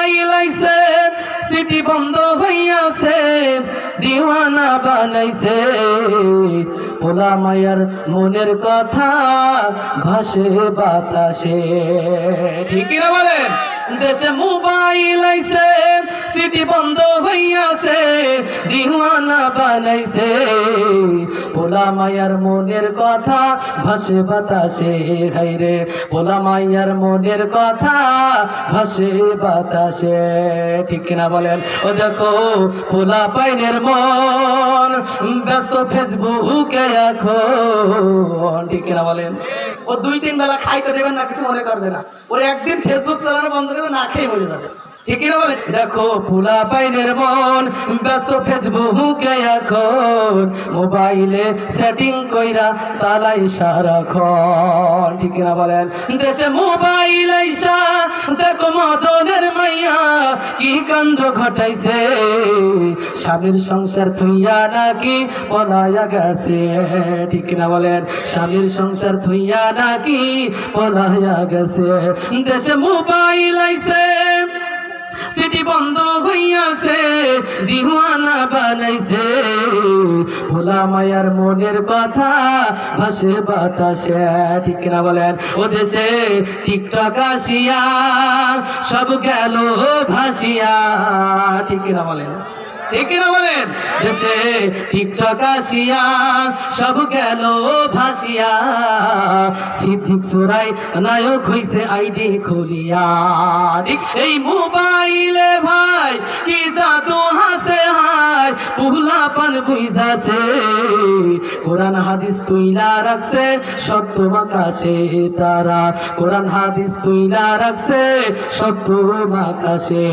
Mobile আইছে city বন্ধ হইয়াছে দিওয়ানা বানাইছে পোলা মায়ার মনের কথা ভাসে বাতাসে ঠিক না বলেন দেশে মোবাইল আইছে সিটি বন্ধ হইয়াছে দিওয়ানা বানাইছে পোলা মায়ার মনের কথা ভাসে বাতাসে হাইরে পোলা মায়ার মনের কথা ভাসে বাতাসে ঠিক না বলেন ও দেখো পোলা পাইনের মন ব্যস্ত ফেসবুকে এখন ঠিক না বলেন ও 2-3 বেলা খাইতে দেবেন না কিছু মনে করবে না ওর একদিন ফেসবুক চালানো বন্ধ করবে না খেয়ে মরে যাবে ঠিক না বলে দেখো পোলা পাইনের মন ব্যস্ত ফেসবুকে এখন মোবাইলে সেটিং কইরা চালাই সারাক্ষণ ঠিক না বলেন দেশে মোবাইল আইসা দেখো মদনের মাইয়া কি কাণ্ড ঘটাইছে স্বামীর সংসার থুইয়া নাকি পলায়া গেছে ঠিক না বলেন স্বামীর সংসার থুইয়া নাকি পলায়া গেছে দেশে মোবাইল আইছে সিটি বন্ধ হইয়াছে দিওয়ানা বানাইছে ভোলা মায়ার মনের কথা ভাসে বাতাসে ঠিক না বলেন ও দেশে টিকটক আসিয়া সব গেল ভাসিয়া ঠিক না বলেন ঠিক না বলেন দেশে টিকটক আসিয়া সব গেল ভাসিয়া সিদ্দিক সুরাই নায়ক হইছে আইডি খুলিয়া এই মোবাইলে ভাই কি জাদু হাসে হায় পুহলা পান বুঝাছে কোরআন হাদিস তুইলা রাখছে সত্য মাকাশে তারা কোরআন হাদিস তুইলা রাখছে সত্য মাকাশে।